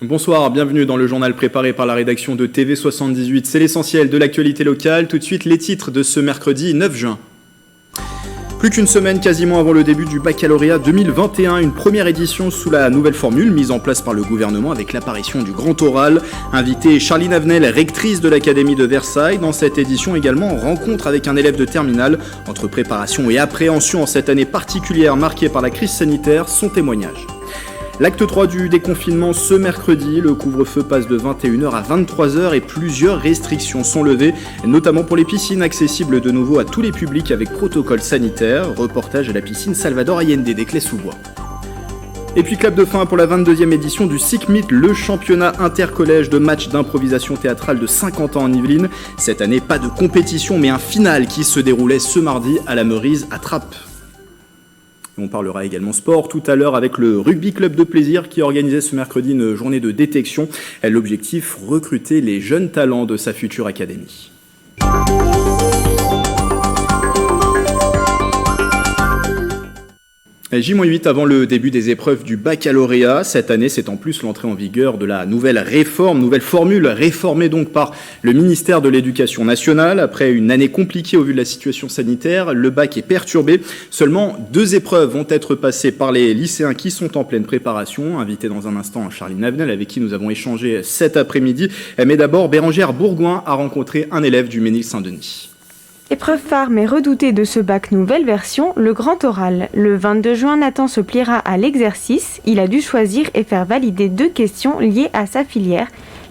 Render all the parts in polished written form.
Bonsoir, bienvenue dans le journal préparé par la rédaction de TV78. C'est l'essentiel de l'actualité locale. Tout de suite, les titres de ce mercredi 9 juin. Plus qu'une semaine quasiment avant le début du baccalauréat 2021, une première édition sous la nouvelle formule mise en place par le gouvernement avec l'apparition du grand oral. Invitée Charline Avenel, rectrice de l'Académie de Versailles. Dans cette édition également, rencontre avec un élève de terminale. Entre préparation et appréhension en cette année particulière marquée par la crise sanitaire, son témoignage. L'acte 3 du déconfinement ce mercredi, le couvre-feu passe de 21h à 23h et plusieurs restrictions sont levées, notamment pour les piscines accessibles de nouveau à tous les publics avec protocole sanitaire. Reportage à la piscine Salvador Allende des Clés-sous-Bois. Et puis clap de fin pour la 22e édition du SICMIT, le championnat intercollège de match d'improvisation théâtrale de Saint-Quentin en Yvelines. Cette année, pas de compétition mais un final qui se déroulait ce mardi à la Meurise à Trappes. On parlera également sport tout à l'heure avec le Rugby Club de Plaisir qui organisait ce mercredi une journée de détection. L'objectif, recruter les jeunes talents de sa future académie. J-8 avant le début des épreuves du baccalauréat. Cette année, c'est en plus l'entrée en vigueur de la nouvelle formule réformée donc par le ministère de l'Éducation nationale. Après une année compliquée au vu de la situation sanitaire, le bac est perturbé. Seulement 2 épreuves vont être passées par les lycéens qui sont en pleine préparation. Invité dans un instant Charline Avenel avec qui nous avons échangé cet après-midi. Mais d'abord, Bérangère Bourgoin a rencontré un élève du Ménil-Saint-Denis. Épreuve phare mais redoutée de ce bac nouvelle version, le grand oral. Le 22 juin, Nathan se pliera à l'exercice. Il a dû choisir et faire valider 2 questions liées à sa filière,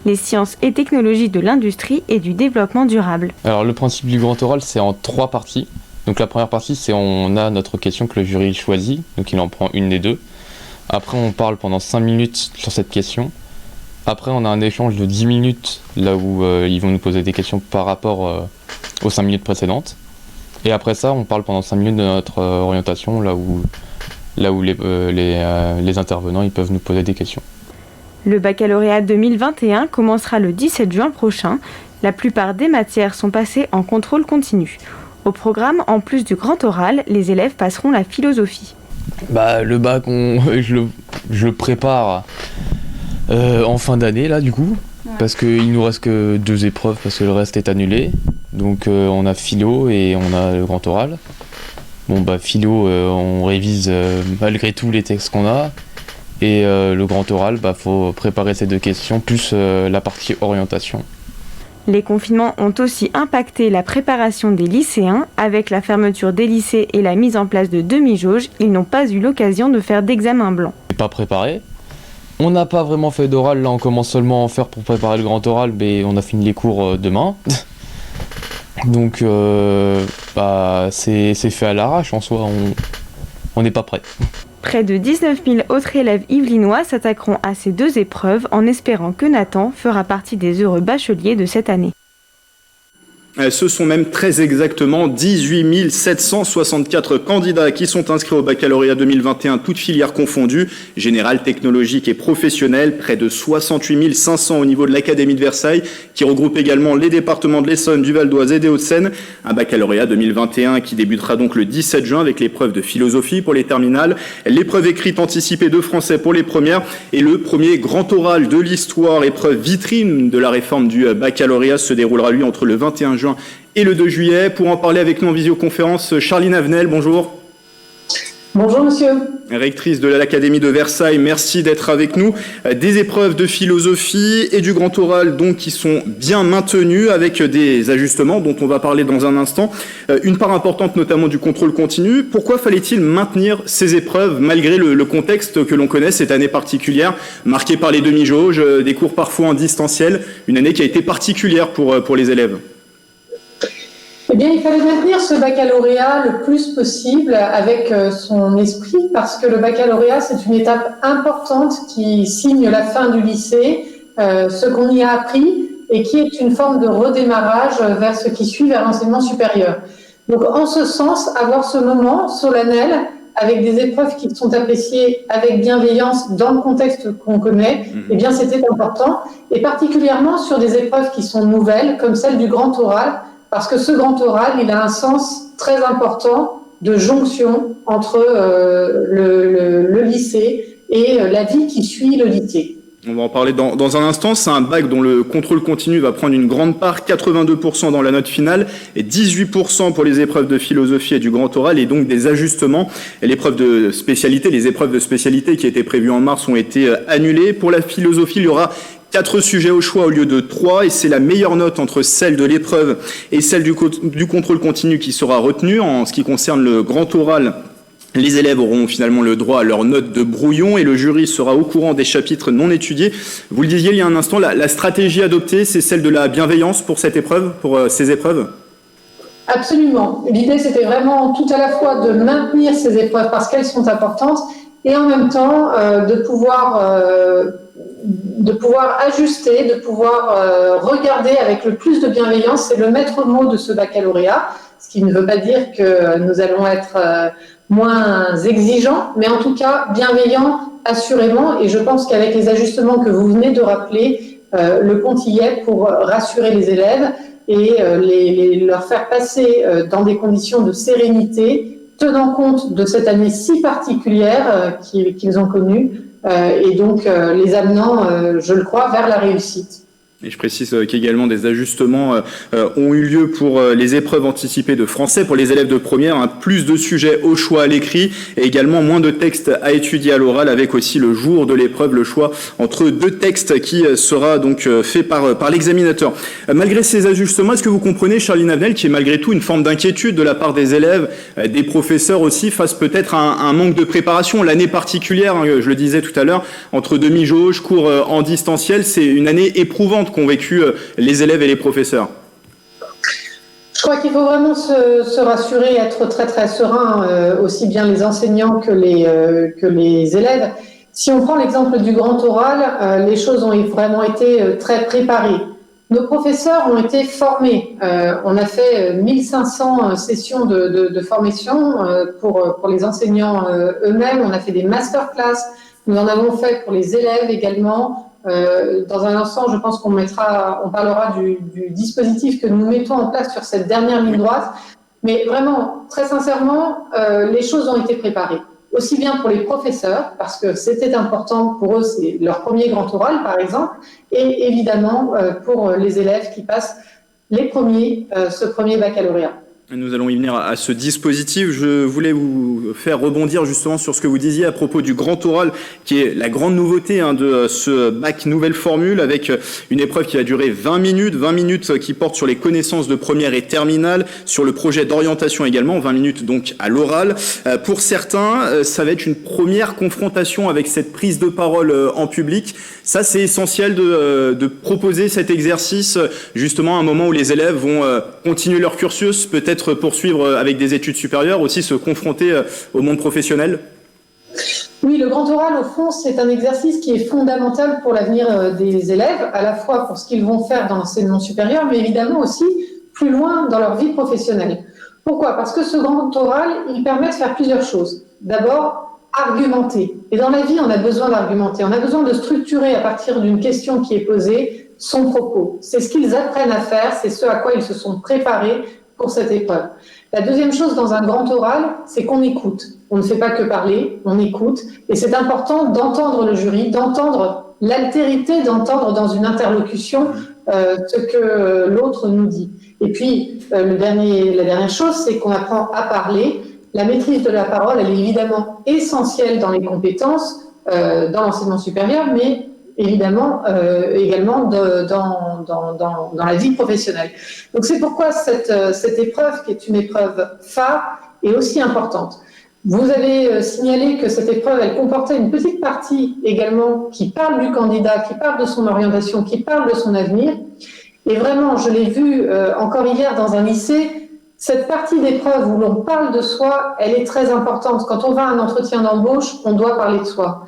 les sciences et technologies de l'industrie et du développement durable. Alors le principe du grand oral, c'est en 3 parties. Donc la première partie, c'est on a notre question que le jury choisit, donc il en prend une des 2. Après, on parle pendant 5 minutes sur cette question. Après, on a un échange de 10 minutes, là où ils vont nous poser des questions par rapport aux 5 minutes précédentes. Et après ça, on parle pendant 5 minutes de notre orientation, là où les intervenants ils peuvent nous poser des questions. Le baccalauréat 2021 commencera le 17 juin prochain. La plupart des matières sont passées en contrôle continu. Au programme, en plus du grand oral, les élèves passeront la philosophie. Le bac, je le prépare en fin d'année, là, du coup. Parce qu'il nous reste que 2 épreuves, parce que le reste est annulé. Donc on a philo et on a le grand oral. Philo, on révise malgré tout les textes qu'on a. Et le grand oral, faut préparer ces 2 questions, plus la partie orientation. Les confinements ont aussi impacté la préparation des lycéens. Avec la fermeture des lycées et la mise en place de demi-jauges, ils n'ont pas eu l'occasion de faire d'examen blanc. Pas préparé. On n'a pas vraiment fait d'oral, là on commence seulement à en faire pour préparer le grand oral, mais on a fini les cours demain. Donc c'est fait à l'arrache en soi, on n'est pas prêt. Près de 19 000 autres élèves yvelinois s'attaqueront à ces 2 épreuves en espérant que Nathan fera partie des heureux bacheliers de cette année. Ce sont même très exactement 18 764 candidats qui sont inscrits au baccalauréat 2021, toutes filières confondues, générale, technologique et professionnelle. Près de 68 500 au niveau de l'Académie de Versailles, qui regroupe également les départements de l'Essonne, du Val d'Oise et des Hauts-de-Seine. Un baccalauréat 2021 qui débutera donc le 17 juin avec l'épreuve de philosophie pour les terminales, l'épreuve écrite anticipée de français pour les premières et le premier grand oral de l'histoire, épreuve vitrine de la réforme du baccalauréat, se déroulera lui entre le 21 juin et le 2 juillet. Pour en parler avec nous en visioconférence, Charline Avenel, bonjour. Bonjour monsieur. Rectrice de l'Académie de Versailles, merci d'être avec nous. Des épreuves de philosophie et du grand oral donc qui sont bien maintenues avec des ajustements dont on va parler dans un instant. Une part importante notamment du contrôle continu. Pourquoi fallait-il maintenir ces épreuves malgré le contexte que l'on connaît, cette année particulière, marquée par les demi-jauges, des cours parfois en distanciel, une année qui a été particulière pour les élèves? Eh bien, il fallait maintenir ce baccalauréat le plus possible avec son esprit, parce que le baccalauréat, c'est une étape importante qui signe la fin du lycée, ce qu'on y a appris, et qui est une forme de redémarrage vers ce qui suit, vers l'enseignement supérieur. Donc, en ce sens, avoir ce moment solennel, avec des épreuves qui sont appréciées avec bienveillance dans le contexte qu'on connaît, eh bien, c'était important, et particulièrement sur des épreuves qui sont nouvelles, comme celle du grand oral, parce que ce grand oral, il a un sens très important de jonction entre le lycée et la vie qui suit le lycée. On va en parler dans un instant. C'est un bac dont le contrôle continu va prendre une grande part, 82% dans la note finale et 18% pour les épreuves de philosophie et du grand oral, et donc des ajustements. Et les épreuves de spécialité qui étaient prévues en mars ont été annulées. Pour la philosophie, il y aura 4 sujets au choix au lieu de 3, et c'est la meilleure note entre celle de l'épreuve et celle du contrôle continu qui sera retenue. En ce qui concerne le grand oral, les élèves auront finalement le droit à leur note de brouillon et le jury sera au courant des chapitres non étudiés. Vous le disiez il y a un instant, la stratégie adoptée, c'est celle de la bienveillance pour cette épreuve, pour ces épreuves? Absolument. L'idée, c'était vraiment tout à la fois de maintenir ces épreuves parce qu'elles sont importantes et en même temps de pouvoir ajuster, de pouvoir regarder avec le plus de bienveillance. C'est le maître mot de ce baccalauréat, ce qui ne veut pas dire que nous allons être moins exigeants, mais en tout cas bienveillants assurément. Et je pense qu'avec les ajustements que vous venez de rappeler, le compte y est pour rassurer les élèves et leur faire passer dans des conditions de sérénité, tenant compte de cette année si particulière qu'ils ont connue, et donc les amenant, je le crois, vers la réussite. Et je précise qu'également des ajustements ont eu lieu pour les épreuves anticipées de français pour les élèves de première, plus de sujets au choix à l'écrit et également moins de textes à étudier à l'oral, avec aussi le jour de l'épreuve le choix entre 2 textes qui sera donc fait par l'examinateur. Malgré ces ajustements, est-ce que vous comprenez, Charline Avenel, qu'il y ait malgré tout une forme d'inquiétude de la part des élèves, des professeurs aussi, face peut-être à un manque de préparation? L'année particulière, je le disais tout à l'heure, entre demi-jauge, cours en distanciel, c'est une année éprouvante qu'ont vécu les élèves et les professeurs. Je crois qu'il faut vraiment se rassurer, être très très serein, aussi bien les enseignants que les élèves. Si on prend l'exemple du grand oral, les choses ont vraiment été très préparées. Nos professeurs ont été formés. On a fait 1500 sessions de formation pour les enseignants eux-mêmes. On a fait des masterclass. Nous en avons fait pour les élèves également. Dans un instant, je pense qu'on parlera du dispositif que nous mettons en place sur cette dernière ligne droite. Mais vraiment, très sincèrement, les choses ont été préparées. Aussi bien pour les professeurs, parce que c'était important pour eux, c'est leur premier grand oral, par exemple, et évidemment pour les élèves qui passent ce premier baccalauréat. Nous allons y venir à ce dispositif. Je voulais vous faire rebondir justement sur ce que vous disiez à propos du grand oral, qui est la grande nouveauté de ce bac nouvelle formule, avec une épreuve qui va durer 20 minutes qui porte sur les connaissances de première et terminale, sur le projet d'orientation également, 20 minutes donc à l'oral. Pour certains, ça va être une première confrontation avec cette prise de parole en public. Ça, c'est essentiel de proposer cet exercice justement à un moment où les élèves vont continuer leur cursus, peut-être poursuivre avec des études supérieures, aussi se confronter au monde professionnel. Oui, le grand oral, au fond, c'est un exercice qui est fondamental pour l'avenir des élèves, à la fois pour ce qu'ils vont faire dans l'enseignement supérieur, mais évidemment aussi plus loin dans leur vie professionnelle. Pourquoi? Parce que ce grand oral, il permet de faire plusieurs choses. D'abord, argumenter. Et dans la vie, on a besoin d'argumenter. On a besoin de structurer à partir d'une question qui est posée son propos. C'est ce qu'ils apprennent à faire, c'est ce à quoi ils se sont préparés pour cette épreuve. La deuxième chose dans un grand oral, c'est qu'on écoute. On ne fait pas que parler, on écoute. Et c'est important d'entendre le jury, d'entendre l'altérité, d'entendre dans une interlocution ce que l'autre nous dit. Et puis, la dernière chose, c'est qu'on apprend à parler. La maîtrise de la parole, elle est évidemment essentielle dans les compétences, dans l'enseignement supérieur, mais évidemment également dans la vie professionnelle. Donc c'est pourquoi cette épreuve, qui est une épreuve phare, est aussi importante. Vous avez signalé que cette épreuve, elle comportait une petite partie également qui parle du candidat, qui parle de son orientation, qui parle de son avenir. Et vraiment, je l'ai vu encore hier dans un lycée, cette partie d'épreuve où l'on parle de soi, elle est très importante. Quand on va à un entretien d'embauche, on doit parler de soi.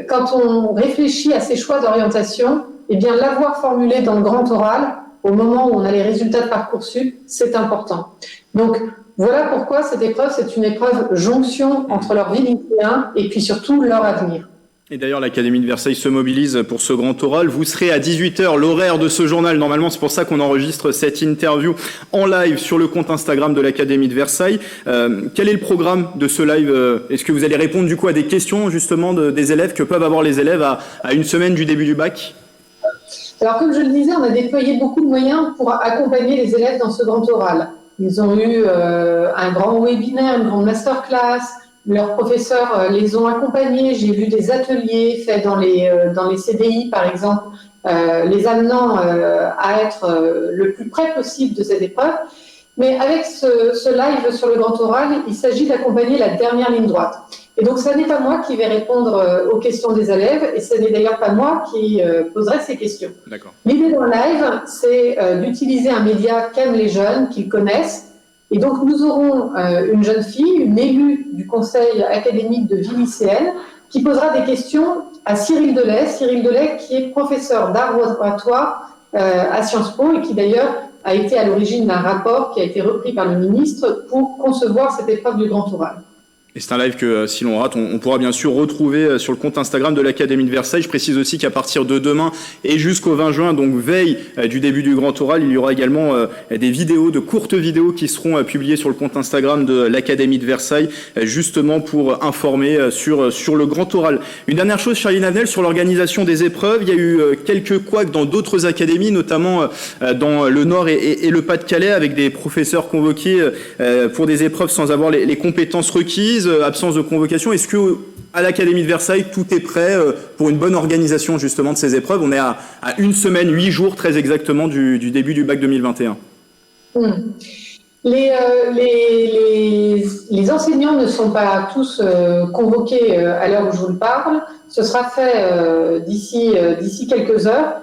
Quand on réfléchit à ses choix d'orientation, eh bien l'avoir formulé dans le grand oral, au moment où on a les résultats de Parcoursup, c'est important. Donc voilà pourquoi cette épreuve, c'est une épreuve jonction entre leur vie lycéen et puis surtout leur avenir. Et d'ailleurs, l'Académie de Versailles se mobilise pour ce grand oral. Vous serez à 18h, l'horaire de ce journal. Normalement, c'est pour ça qu'on enregistre cette interview en live sur le compte Instagram de l'Académie de Versailles. Quel est le programme de ce live? Est-ce que vous allez répondre du coup à des questions justement des élèves que peuvent avoir les élèves à une semaine du début du bac? Alors, comme je le disais, on a déployé beaucoup de moyens pour accompagner les élèves dans ce grand oral. Ils ont eu un grand webinaire, une grande masterclass. Leurs professeurs les ont accompagnés. J'ai vu des ateliers faits dans les CDI, par exemple, les amenant à être le plus près possible de cette épreuve. Mais avec ce live sur le grand oral, il s'agit d'accompagner la dernière ligne droite. Et donc, ce n'est pas moi qui vais répondre aux questions des élèves, et ce n'est d'ailleurs pas moi qui poserai ces questions. D'accord. L'idée dans le live, c'est d'utiliser un média qu'aiment les jeunes, qu'ils connaissent. Et donc, nous aurons une jeune fille, une élue du conseil académique de vie lycéenne, qui posera des questions à Cyril Delay. Cyril Delay, qui est professeur d'art oratoire à Sciences Po et qui d'ailleurs a été à l'origine d'un rapport qui a été repris par le ministre pour concevoir cette épreuve du grand oral. Et c'est un live que, si l'on rate, on pourra bien sûr retrouver sur le compte Instagram de l'Académie de Versailles. Je précise aussi qu'à partir de demain et jusqu'au 20 juin, donc veille du début du grand oral, il y aura également des vidéos, de courtes vidéos qui seront publiées sur le compte Instagram de l'Académie de Versailles, justement pour informer sur le grand oral. Une dernière chose, Charline Avenel, sur l'organisation des épreuves. Il y a eu quelques couacs dans d'autres académies, notamment dans le Nord et le Pas-de-Calais, avec des professeurs convoqués pour des épreuves sans avoir les compétences requises. Absence de convocation. Est-ce que à l'Académie de Versailles, tout est prêt pour une bonne organisation justement de ces épreuves? On est à une semaine, 8 jours très exactement du début du bac 2021. Les enseignants ne sont pas tous convoqués à l'heure où je vous parle. Ce sera fait d'ici quelques heures.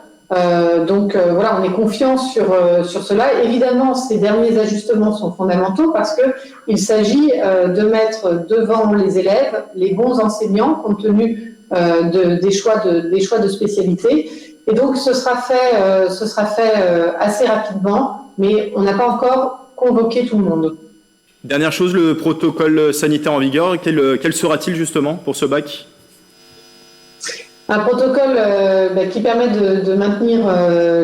Donc voilà, on est confiant sur cela. Évidemment, ces derniers ajustements sont fondamentaux parce que il s'agit de mettre devant les élèves les bons enseignants compte tenu des choix de spécialité. Et donc ce sera fait assez rapidement, mais on n'a pas encore convoqué tout le monde. Dernière chose, le protocole sanitaire en vigueur, quel sera-t-il justement pour ce bac? Un protocole qui permet de maintenir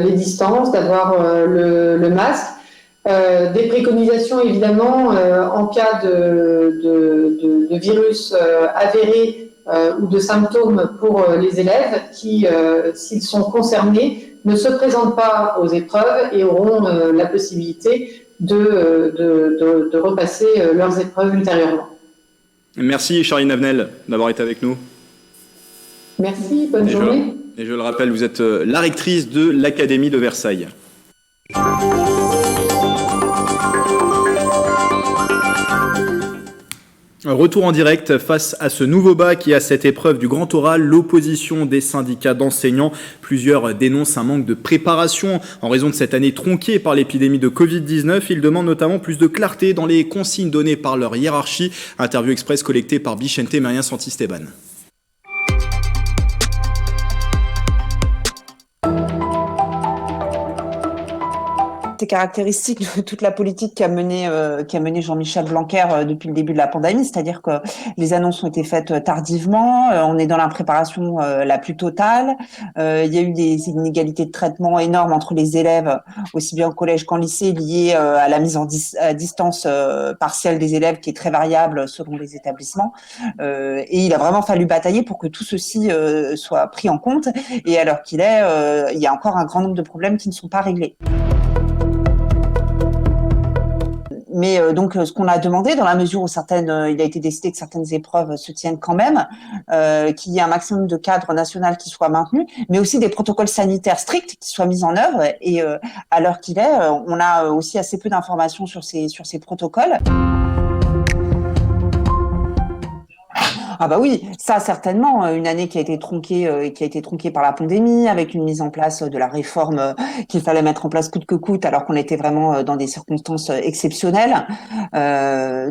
les distances, d'avoir le masque, des préconisations évidemment en cas de virus avéré ou de symptômes pour les élèves qui, s'ils sont concernés, ne se présentent pas aux épreuves et auront la possibilité de repasser leurs épreuves ultérieurement. Merci Charline Avenel d'avoir été avec nous. Merci, bonne journée. Et je le rappelle, vous êtes la rectrice de l'Académie de Versailles. Retour en direct face à ce nouveau bac et à cette épreuve du grand oral, l'opposition des syndicats d'enseignants. Plusieurs dénoncent un manque de préparation en raison de cette année tronquée par l'épidémie de Covid-19. Ils demandent notamment plus de clarté dans les consignes données par leur hiérarchie. Interview express collectée par Bichente Marien Santisteban. C'est caractéristique de toute la politique qu'a menée Jean-Michel Blanquer depuis le début de la pandémie, c'est-à-dire que les annonces ont été faites tardivement, on est dans l'impréparation la plus totale, il y a eu des inégalités de traitement énormes entre les élèves, aussi bien au collège qu'en lycée, liées à la mise à distance partielle des élèves qui est très variable selon les établissements, et il a vraiment fallu batailler pour que tout ceci soit pris en compte, et à l'heure qu'il est, il y a encore un grand nombre de problèmes qui ne sont pas réglés. Mais donc, ce qu'on a demandé, dans la mesure où il a été décidé que certaines épreuves se tiennent quand même, qu'il y ait un maximum de cadre national qui soit maintenu, mais aussi des protocoles sanitaires stricts qui soient mis en œuvre. Et à l'heure qu'il est, on a aussi assez peu d'informations sur ces protocoles. Ah bah oui, ça certainement, une année qui a été tronquée par la pandémie, avec une mise en place de la réforme qu'il fallait mettre en place coûte que coûte, alors qu'on était vraiment dans des circonstances exceptionnelles.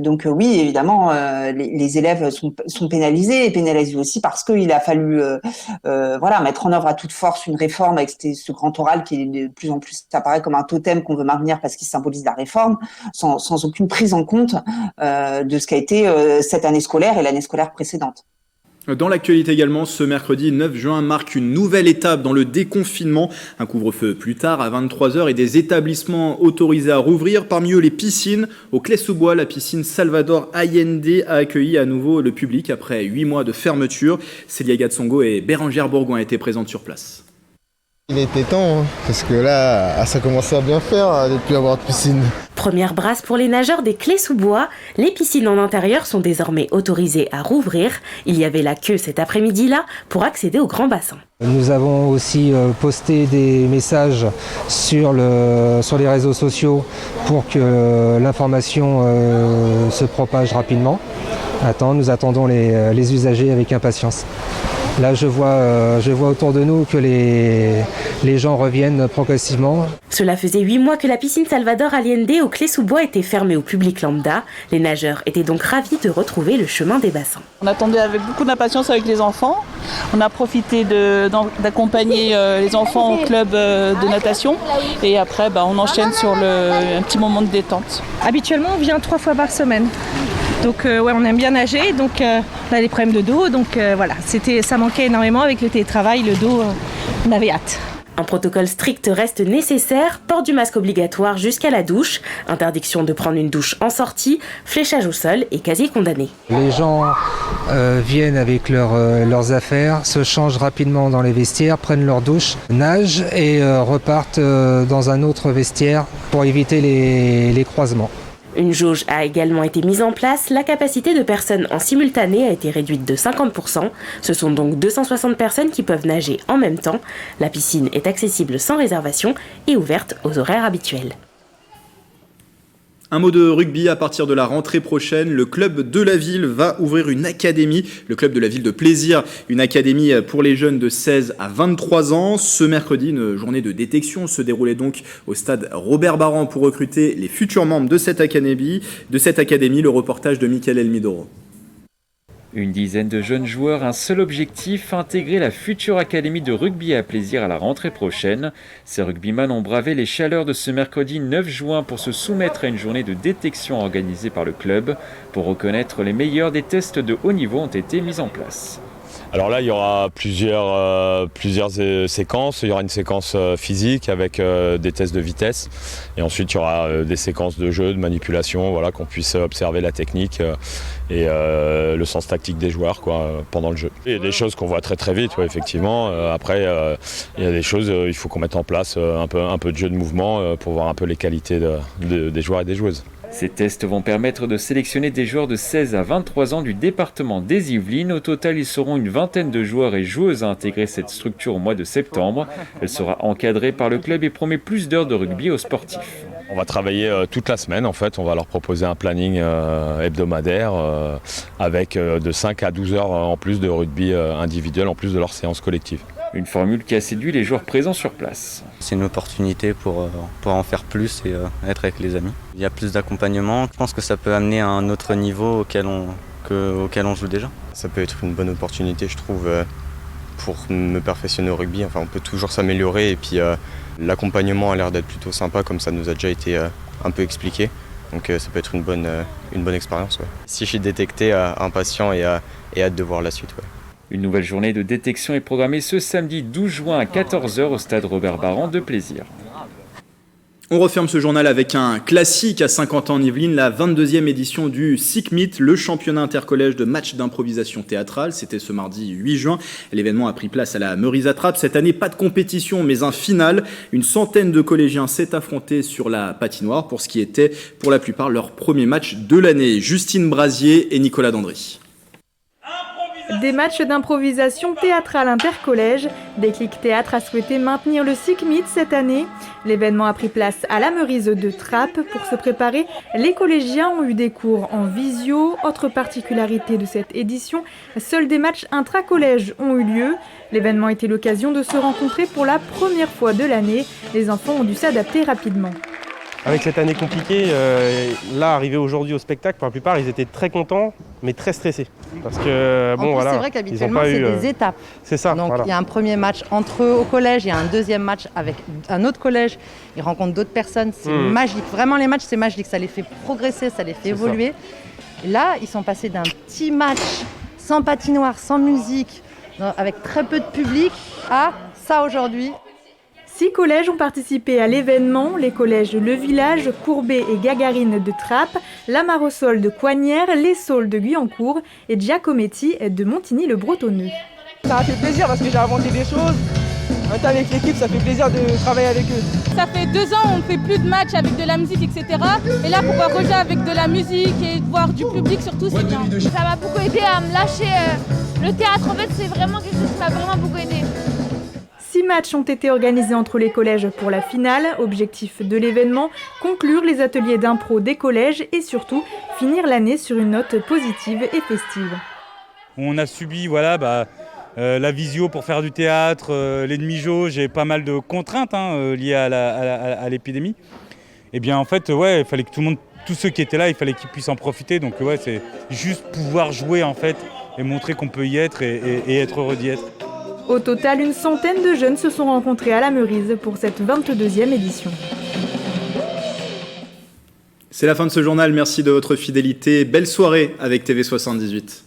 Donc oui, évidemment, les élèves sont pénalisés et pénalisés aussi parce qu'il a fallu mettre en œuvre à toute force une réforme avec ce grand oral qui est de plus en plus apparaît comme un totem qu'on veut maintenir parce qu'il symbolise la réforme, sans aucune prise en compte de ce qu'a été cette année scolaire et l'année scolaire précédente. Dans l'actualité également, ce mercredi 9 juin marque une nouvelle étape dans le déconfinement. Un couvre-feu plus tard à 23h et des établissements autorisés à rouvrir. Parmi eux les piscines. Au Clé-sous-Bois, la piscine Salvador Allende a accueilli à nouveau le public après 8 mois de fermeture. Célia Gatsongo et Bérangère Bourgoin étaient présentes sur place. Il était temps, parce que là, ça commençait à bien faire de ne plus avoir de piscine. Première brasse pour les nageurs des Clés-sous-Bois. Les piscines en intérieur sont désormais autorisées à rouvrir. Il y avait la queue cet après-midi-là pour accéder au grand bassin. Nous avons aussi posté des messages sur les réseaux sociaux pour que l'information se propage rapidement. Nous attendons les usagers avec impatience. Là, je vois autour de nous que les gens reviennent progressivement. Cela faisait 8 mois que la piscine Salvador Allende au Clé-sous-Bois était fermée au public lambda. Les nageurs étaient donc ravis de retrouver le chemin des bassins. On attendait avec beaucoup d'impatience avec les enfants. On a profité d'accompagner les enfants au club de natation. Et après, on enchaîne sur un petit moment de détente. Habituellement, on vient 3 fois par semaine. Donc on aime bien nager, donc on a des problèmes de dos, donc voilà, ça manquait énormément avec le télétravail, le dos, on avait hâte. Un protocole strict reste nécessaire, port du masque obligatoire jusqu'à la douche, interdiction de prendre une douche en sortie, fléchage au sol et quasi condamné. Les gens viennent avec leurs affaires, se changent rapidement dans les vestiaires, prennent leur douche, nagent et repartent dans un autre vestiaire pour éviter les croisements. Une jauge a également été mise en place. La capacité de personnes en simultané a été réduite de 50%. Ce sont donc 260 personnes qui peuvent nager en même temps. La piscine est accessible sans réservation et ouverte aux horaires habituels. Un mot de rugby à partir de la rentrée prochaine. Le club de la ville va ouvrir une académie. Le club de la ville de Plaisir, une académie pour les jeunes de 16 à 23 ans. Ce mercredi, une journée de détection se déroulait donc au stade Robert Barran pour recruter les futurs membres de cette académie. Le reportage de Mickaël Elmidoro. Une dizaine de jeunes joueurs, un seul objectif, intégrer la future académie de rugby à Plaisir à la rentrée prochaine. Ces rugbyman ont bravé les chaleurs de ce mercredi 9 juin pour se soumettre à une journée de détection organisée par le club. Pour reconnaître les meilleurs, des tests de haut niveau ont été mis en place. Alors là, il y aura plusieurs séquences. Il y aura une séquence physique avec des tests de vitesse. Et ensuite, il y aura des séquences de jeu, de manipulation, voilà, qu'on puisse observer la technique et le sens tactique des joueurs pendant le jeu. Il y a des choses qu'on voit très très vite, effectivement. Après, il y a des choses, il faut qu'on mette en place un peu de jeu de mouvement pour voir un peu les qualités des joueurs et des joueuses. Ces tests vont permettre de sélectionner des joueurs de 16 à 23 ans du département des Yvelines. Au total, ils seront une vingtaine de joueurs et joueuses à intégrer cette structure au mois de septembre. Elle sera encadrée par le club et promet plus d'heures de rugby aux sportifs. On va travailler toute la semaine en fait. On va leur proposer un planning hebdomadaire avec de 5 à 12 heures en plus de rugby individuel en plus de leurs séances collectives. Une formule qui a séduit les joueurs présents sur place. C'est une opportunité pour en faire plus et être avec les amis. Il y a plus d'accompagnement. Je pense que ça peut amener à un autre niveau auquel on joue déjà. Ça peut être une bonne opportunité, je trouve, pour me perfectionner au rugby. Enfin, on peut toujours s'améliorer et puis l'accompagnement a l'air d'être plutôt sympa, comme ça nous a déjà été un peu expliqué. Donc ça peut être une bonne expérience. Ouais. Si je suis détecté, impatient et hâte de voir la suite. Ouais. Une nouvelle journée de détection est programmée ce samedi 12 juin à 14h au stade Robert Barran de Plaisir. On referme ce journal avec un classique à 50 ans en Yvelines, la 22e édition du SICMIT, le championnat intercollège de match d'improvisation théâtrale. C'était ce mardi 8 juin. L'événement a pris place à la Meurice-Attrape. Cette année, pas de compétition, mais un final. Une centaine de collégiens s'est affronté sur la patinoire pour ce qui était, pour la plupart, leur premier match de l'année. Justine Brasier et Nicolas Dandry. Des matchs d'improvisation théâtrale intercollège. Déclic Théâtre a souhaité maintenir le SICMIT cette année. L'événement a pris place à la Meurice de Trappes. Pour se préparer, les collégiens ont eu des cours en visio. Autre particularité de cette édition, seuls des matchs intracollèges ont eu lieu. L'événement était l'occasion de se rencontrer pour la première fois de l'année. Les enfants ont dû s'adapter rapidement. Avec cette année compliquée, là, arrivé aujourd'hui au spectacle, pour la plupart, ils étaient très contents, mais très stressés. Parce que, c'est vrai qu'habituellement, c'est des étapes. C'est ça. Donc, il y a un premier match entre eux au collège, il y a un deuxième match avec un autre collège. Ils rencontrent d'autres personnes, c'est magique. Vraiment, les matchs, c'est magique. Ça les fait progresser, ça les fait évoluer. Et là, ils sont passés d'un petit match sans patinoire, sans musique, avec très peu de public, à ça aujourd'hui. 6 collèges ont participé à l'événement, les collèges Le Village, Courbet et Gagarine de Trappes, la Marossol de Coignières, les Saules de Guyancourt et Giacometti de Montigny-le-Bretonneux. Ça a fait plaisir parce que j'ai inventé des choses. Maintenant avec l'équipe, ça fait plaisir de travailler avec eux. Ça fait 2 ans, on ne fait plus de matchs avec de la musique, etc. Et là, pouvoir rejouer avec de la musique et voir du public surtout, c'est bien. Ça m'a beaucoup aidé à me lâcher. Le théâtre, en fait, c'est vraiment quelque chose qui m'a vraiment beaucoup aidé. 6 matchs ont été organisés entre les collèges pour la finale. Objectif de l'événement, conclure les ateliers d'impro des collèges et surtout finir l'année sur une note positive et festive. On a subi la visio pour faire du théâtre, les demi-jauges et pas mal de contraintes liées à l'épidémie. Et bien en fait, il fallait que tous ceux qui étaient là, il fallait qu'ils puissent en profiter. Donc c'est juste pouvoir jouer en fait et montrer qu'on peut y être et être heureux d'y être. Au total, une centaine de jeunes se sont rencontrés à la Meurise pour cette 22e édition. C'est la fin de ce journal, merci de votre fidélité. Belle soirée avec TV78.